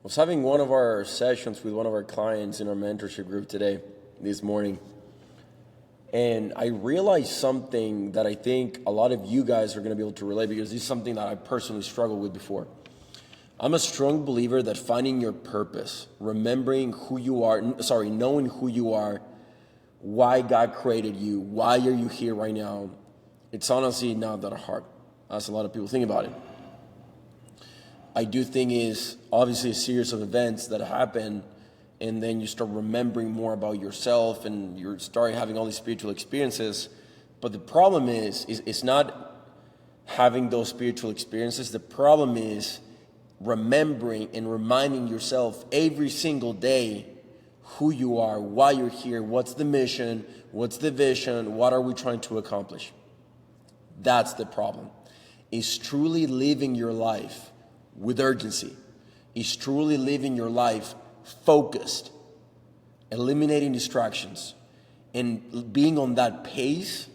Was having one of our sessions with one of our clients in our mentorship group this morning, and I realized something that I think a lot of you guys are going to be able to relate, because this is something that I personally struggled with before. I'm a strong believer that finding your purpose, remembering who you are, knowing who you are, why God created you, why are you here right now, it's honestly not that hard, as a lot of people think about it. I do think is obviously a series of events that happen, and then you start remembering more about yourself and you start having all these spiritual experiences. But the problem is it's not having those spiritual experiences. The problem is remembering and reminding yourself every single day who you are, why you're here, what's the mission, what's the vision, what are we trying to accomplish. That's the problem. Is truly living your life with urgency, is truly living your life focused, eliminating distractions, and being on that pace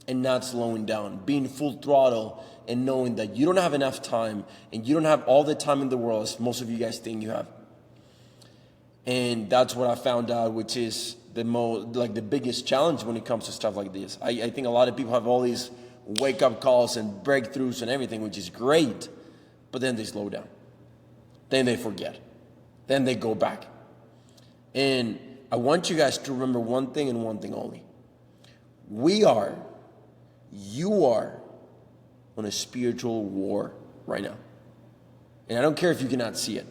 and not slowing down, being full throttle and knowing that you don't have enough time and you don't have all the time in the world as most of you guys think you have. And that's what I found out, which is the biggest challenge when it comes to stuff like this. I think a lot of people have all these wake-up calls and breakthroughs and everything, which is great. But then they slow down. Then they forget. Then they go back. And I want you guys to remember one thing and one thing only. You are on a spiritual war right now. And I don't care if you cannot see it.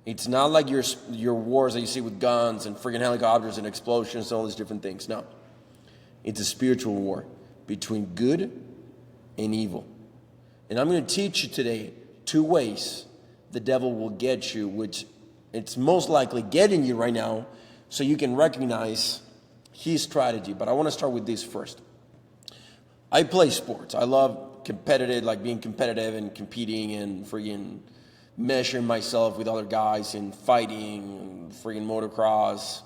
It's not like your wars that you see with guns and freaking helicopters and explosions and all these different things. No. It's a spiritual war between good and evil. And I'm going to teach you today 2 ways the devil will get you, which it's most likely getting you right now, so you can recognize his strategy. But I want to start with this first. I play sports. I love being competitive and competing and freaking measuring myself with other guys and fighting, freaking motocross,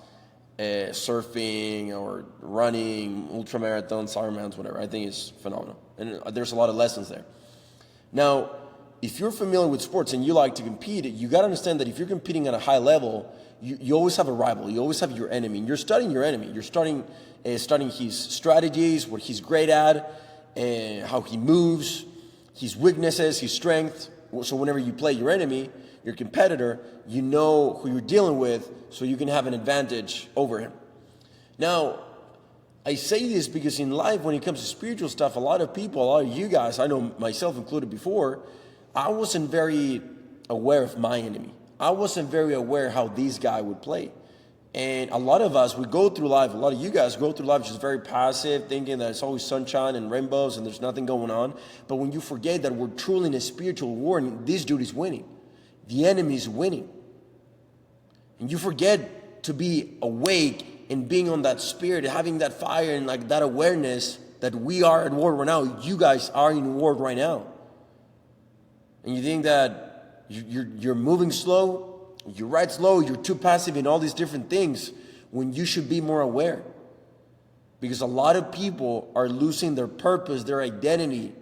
surfing, or running, ultramarathons, Ironmans, whatever. I think it's phenomenal. And there's a lot of lessons there. Now, if you're familiar with sports and you like to compete, you got to understand that if you're competing at a high level, you always have a rival. You always have your enemy. And you're studying your enemy. You're studying his strategies, what he's great at, how he moves, his weaknesses, his strength. So whenever you play your enemy, your competitor, you know who you're dealing with, so you can have an advantage over him. Now, I say this because in life, when it comes to spiritual stuff, a lot of you guys, I know myself included before, I wasn't very aware of my enemy. I wasn't very aware how this guy would play. And a lot of us, we go through life, a lot of you guys go through life just very passive, thinking that it's always sunshine and rainbows and there's nothing going on. But when you forget that we're truly in a spiritual war and this dude is winning, the enemy is winning. And you forget to be awake and being on that spirit, having that fire and like that awareness that we are at war right now. You guys are in war right now. And you think that you're moving slow, you ride slow, you're too passive in all these different things, when you should be more aware. Because a lot of people are losing their purpose, their identity,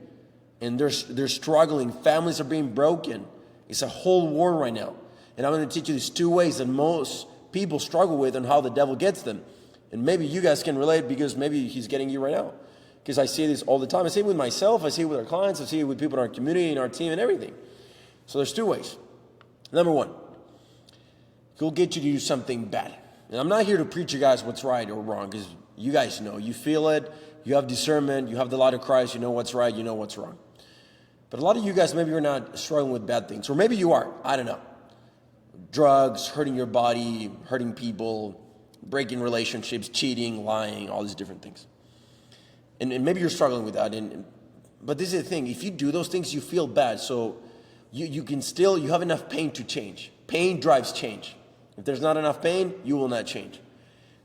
and they're struggling. Families are being broken. It's a whole war right now. And I'm going to teach you these 2 ways that most people struggle with and how the devil gets them. And maybe you guys can relate, because maybe he's getting you right now. Because I see this all the time. I see it with myself, I see it with our clients, I see it with people in our community, in our team, and everything. So there's 2 ways. Number 1, he'll get you to do something bad. And I'm not here to preach you guys what's right or wrong, because you guys know. You feel it, you have discernment, you have the light of Christ, you know what's right, you know what's wrong. But a lot of you guys, maybe you're not struggling with bad things. Or maybe you are, I don't know. Drugs, hurting your body, hurting people, breaking relationships, cheating, lying, all these different things. And maybe you're struggling with that. But this is the thing. If you do those things, you feel bad. So you have enough pain to change. Pain drives change. If there's not enough pain, you will not change.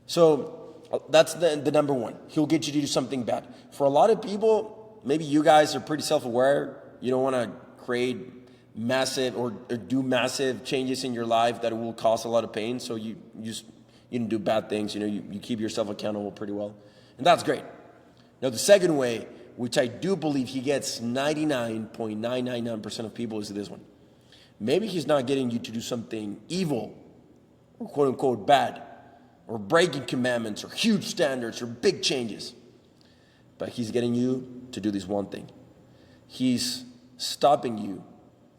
So that's the number 1. He'll get you to do something bad. For a lot of people, maybe you guys are pretty self-aware. You don't want to create massive or do massive changes in your life that will cause a lot of pain. So you don't do bad things. You keep yourself accountable pretty well. And that's great. Now, the second way, which I do believe he gets 99.999% of people, is this one. Maybe he's not getting you to do something evil or quote unquote bad or breaking commandments or huge standards or big changes. But he's getting you to do this one thing. He's stopping you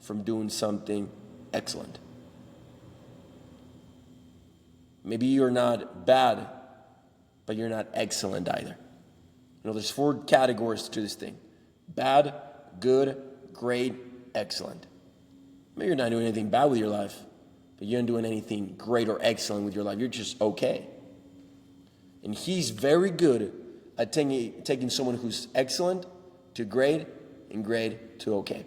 from doing something excellent. Maybe you're not bad, but you're not excellent either. There's 4 categories to this thing. Bad, good, great, excellent. Maybe you're not doing anything bad with your life, but you're not doing anything great or excellent with your life. You're just okay. And he's very good at taking someone who's excellent to great and great to okay.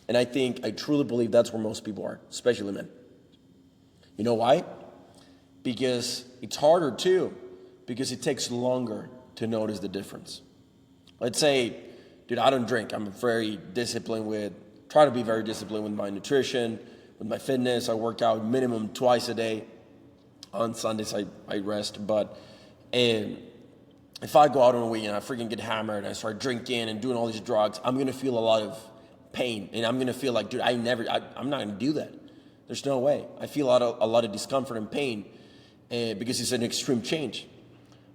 And I truly believe that's where most people are, especially men. You know why? Because it's harder too, because it takes longer to notice the difference. Let's say, dude, I don't drink. I'm very disciplined try to be very disciplined with my nutrition, with my fitness. I work out minimum twice a day. On Sundays, I rest. But if I go out on a weekend, I freaking get hammered, and I start drinking and doing all these drugs, I'm going to feel a lot of pain. And I'm going to feel like, dude, I'm not going to do that. There's no way. I feel a lot of discomfort and pain because it's an extreme change.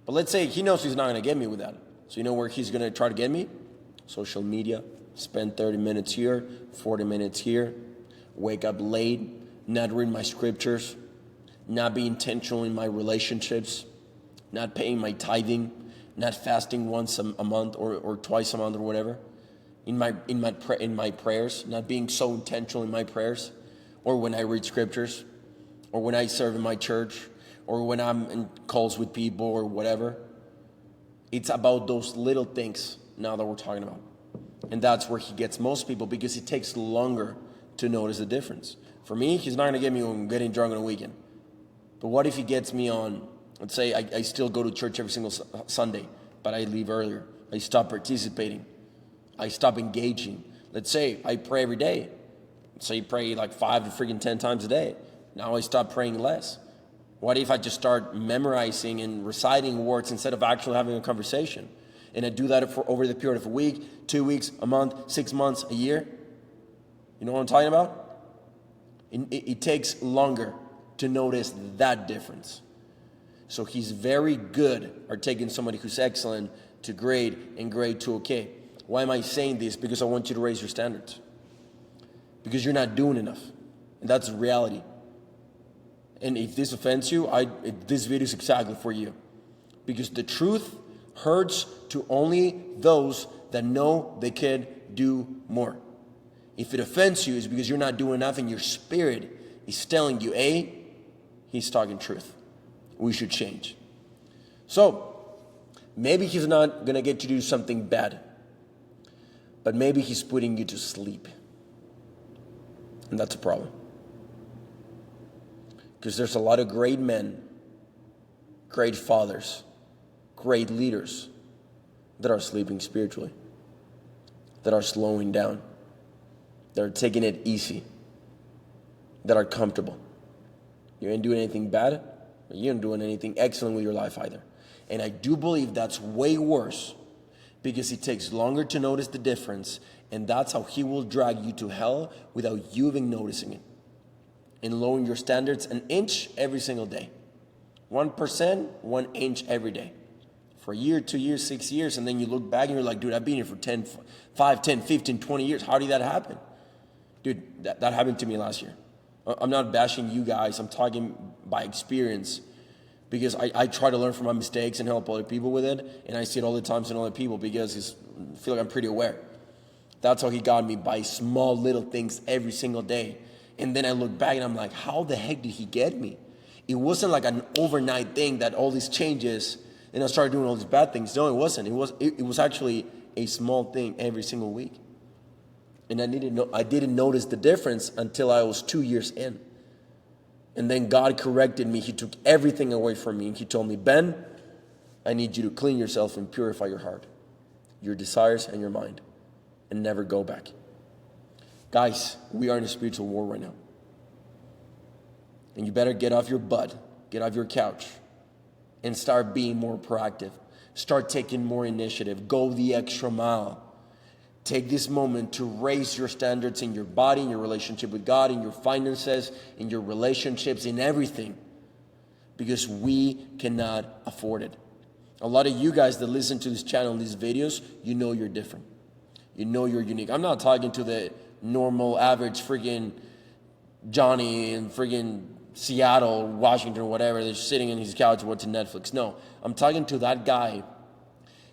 But let's say he knows he's not going to get me with that. So you know where he's going to try to get me? Social media. Spend 30 minutes here, 40 minutes here. Wake up late, not read my scriptures, not be intentional in my relationships, not paying my tithing, not fasting once a month or twice a month or whatever. In my prayers, not being so intentional in my prayers, or when I read scriptures, or when I serve in my church, or when I'm in calls with people or whatever. It's about those little things now that we're talking about. And that's where he gets most people, because it takes longer to notice the difference. For me, he's not going to get me on getting drunk on a weekend. But what if he gets me on, let's say I still go to church every single Sunday, but I leave earlier. I stop participating. I stop engaging. Let's say I pray every day. Let's say I pray like 5 to 10 times a day. Now I stop praying less. What if I just start memorizing and reciting words instead of actually having a conversation? And I do that for over the period of a week, 2 weeks, a month, 6 months, a year. You know what I'm talking about? It takes longer to notice that difference. So he's very good at taking somebody who's excellent to great and great to okay. Why am I saying this? Because I want you to raise your standards. Because you're not doing enough. And that's the reality. And if this offends you, this video is exactly for you. Because the truth hurts to only those that know they can do more. If it offends you, it's because you're not doing enough and your spirit is telling you, he's talking truth. We should change. So, maybe he's not going to get you to do something bad, but maybe he's putting you to sleep. And that's a problem. Because there's a lot of great men, great fathers, great leaders that are sleeping spiritually, that are slowing down, that are taking it easy, that are comfortable. You ain't doing anything bad, but you ain't doing anything excellent with your life either. And I do believe that's way worse, because it takes longer to notice the difference, and that's how he will drag you to hell without you even noticing it. And lowering your standards an inch every single day. 1%, 1 inch every day. For a year, 2 years, 6 years, and then you look back and you're like, dude, I've been here for 5, 10, 15, 20 years. How did that happen? Dude, that happened to me last year. I'm not bashing you guys. I'm talking by experience, because I try to learn from my mistakes and help other people with it, and I see it all the times in other people because I feel like I'm pretty aware. That's how he got me, by small little things every single day. And then I look back and I'm like, how the heck did he get me? It wasn't like an overnight thing that all these changes and I started doing all these bad things. No, it wasn't. It was actually a small thing every single week. And I didn't notice the difference until I was 2 years in. And then God corrected me. He took everything away from me. And he told me, Ben, I need you to clean yourself and purify your heart, your desires and your mind, and never go back. Guys, we are in a spiritual war right now. And you better get off your butt, get off your couch, and start being more proactive. Start taking more initiative. Go the extra mile. Take this moment to raise your standards in your body, in your relationship with God, in your finances, in your relationships, in everything. Because we cannot afford it. A lot of you guys that listen to this channel, these videos, you know you're different. You know you're unique. I'm not talking to the normal, average friggin' Johnny in friggin' Seattle, Washington, whatever, they're sitting on his couch watching Netflix. No, I'm talking to that guy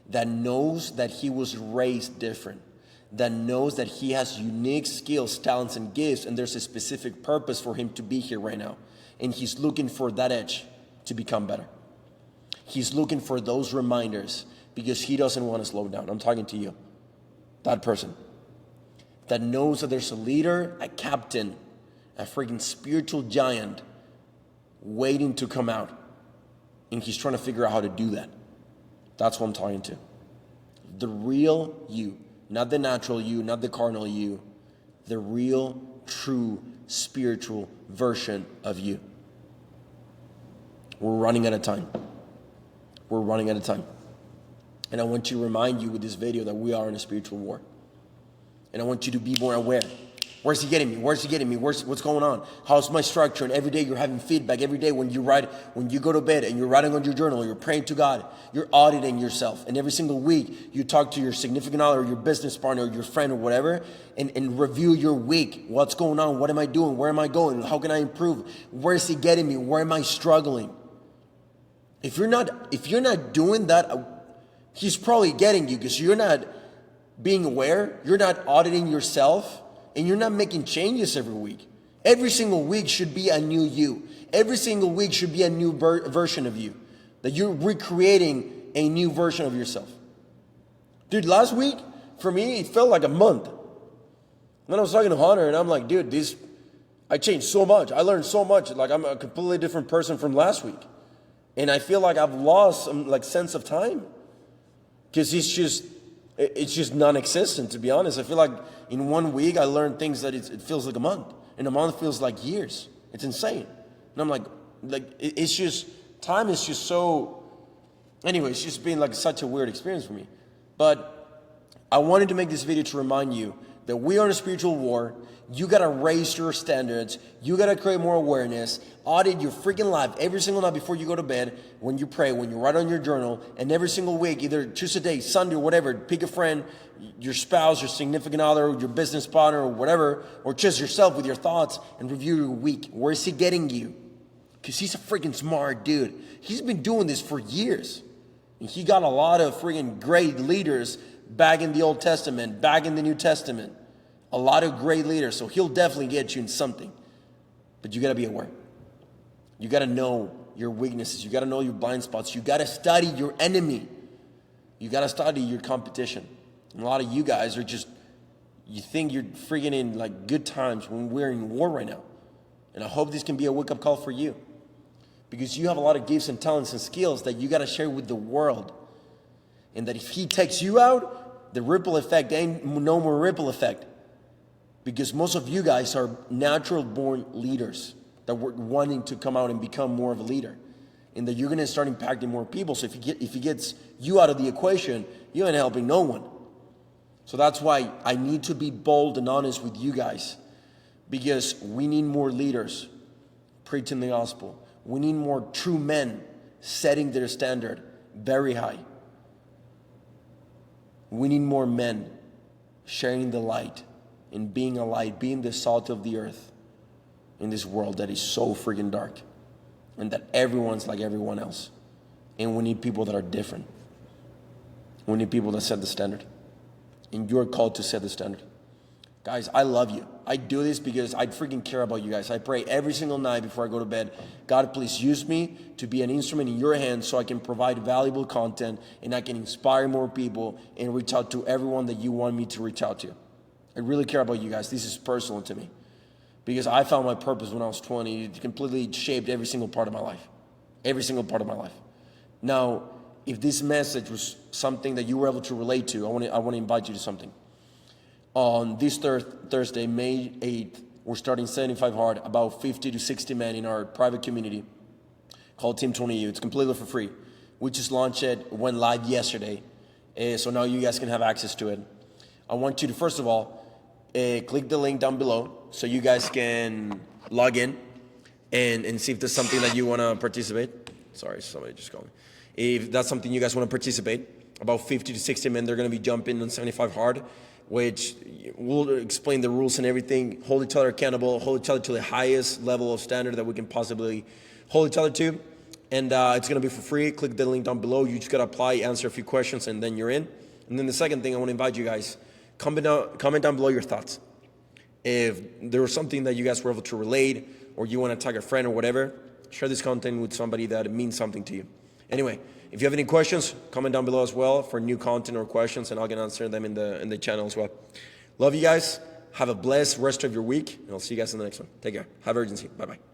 that knows that he was raised different, that knows that he has unique skills, talents, and gifts, and there's a specific purpose for him to be here right now. And he's looking for that edge to become better. He's looking for those reminders because he doesn't want to slow down. I'm talking to you, that person that knows that there's a leader, a captain, a freaking spiritual giant waiting to come out. And he's trying to figure out how to do that. That's what I'm talking to. The real you. Not the natural you, not the carnal you. The real, true, spiritual version of you. We're running out of time. We're running out of time. And I want to remind you with this video that we are in a spiritual war. And I want you to be more aware. Where's he getting me? Where's he getting me? What's going on? How's my structure? And every day you're having feedback. Every day when you go to bed and you're writing on your journal, you're praying to God, you're auditing yourself. And every single week you talk to your significant other or your business partner or your friend or whatever and review your week. What's going on? What am I doing? Where am I going? How can I improve? Where's he getting me? Where am I struggling? If you're not doing that, he's probably getting you because you're not being aware. You're not auditing yourself. And you're not making changes every week. Every single week should be a new you. Every single week should be a new version of you. That you're recreating a new version of yourself. Dude, last week, for me, it felt like a month. Then I was talking to Hunter, and I'm like, dude, I changed so much. I learned so much. Like, I'm a completely different person from last week. And I feel like I've lost some, sense of time. Because it's just non-existent, to be honest. I feel like in 1 week I learned things that it feels like a month. And a month feels like years. It's insane. And I'm like it's just, time is just so, anyway, it's just been such a weird experience for me. But I wanted to make this video to remind you that we are in a spiritual war. You got to raise your standards. You got to create more awareness. Audit your freaking life every single night before you go to bed, when you pray, when you write on your journal, and every single week, either choose a day, Sunday or whatever, pick a friend, your spouse, your significant other, your business partner or whatever, or just yourself with your thoughts and review your week. Where is he getting you? Because he's a freaking smart dude. He's been doing this for years. And he got a lot of freaking great leaders back in the Old Testament, back in the New Testament. A lot of great leaders, so he'll definitely get you in something. But you got to be aware. You got to know your weaknesses. You got to know your blind spots. You got to study your enemy. You got to study your competition. And a lot of you guys are just, you think you're freaking in good times when we're in war right now. And I hope this can be a wake-up call for you. Because you have a lot of gifts and talents and skills that you got to share with the world. And that if he takes you out, the ripple effect ain't no more ripple effect. Because most of you guys are natural born leaders that were wanting to come out and become more of a leader. And that you're going to start impacting more people. So if he gets you out of the equation, you ain't helping no one. So that's why I need to be bold and honest with you guys. Because we need more leaders preaching the gospel. We need more true men setting their standard very high. We need more men sharing the light and being a light, being the salt of the earth in this world that is so freaking dark, and that everyone's like everyone else. And we need people that are different. We need people that set the standard. And you're called to set the standard. Guys, I love you. I do this because I freaking care about you guys. I pray every single night before I go to bed, God, please use me to be an instrument in your hands so I can provide valuable content and I can inspire more people and reach out to everyone that you want me to reach out to. I really care about you guys. This is personal to me because I found my purpose when I was 20. It completely shaped every single part of my life. Every single part of my life. Now, if this message was something that you were able to relate to, I want to invite you to something. On this Thursday, May 8th, we're starting 75 Hard, about 50 to 60 men in our private community called Team 20U. It's completely for free. We just launched it, went live yesterday. So now you guys can have access to it. I want you to, first of all, click the link down below so you guys can log in and see if there's something that you want to participate. Sorry, somebody just called me. If that's something you guys want to participate, about 50 to 60 men, they're going to be jumping on 75 hard, which we'll explain the rules and everything, hold each other accountable, hold each other to the highest level of standard that we can possibly hold each other to. And it's going to be for free. Click the link down below. You just got to apply, answer a few questions, and then you're in. And then the second thing, I want to invite you guys, comment down below your thoughts. If there was something that you guys were able to relate, or you want to tag a friend or whatever, share this content with somebody that means something to you. Anyway, if you have any questions, comment down below as well for new content or questions, and I'll get answer them in the channel as well. Love you guys. Have a blessed rest of your week, and I'll see you guys in the next one. Take care. Have urgency. Bye-bye.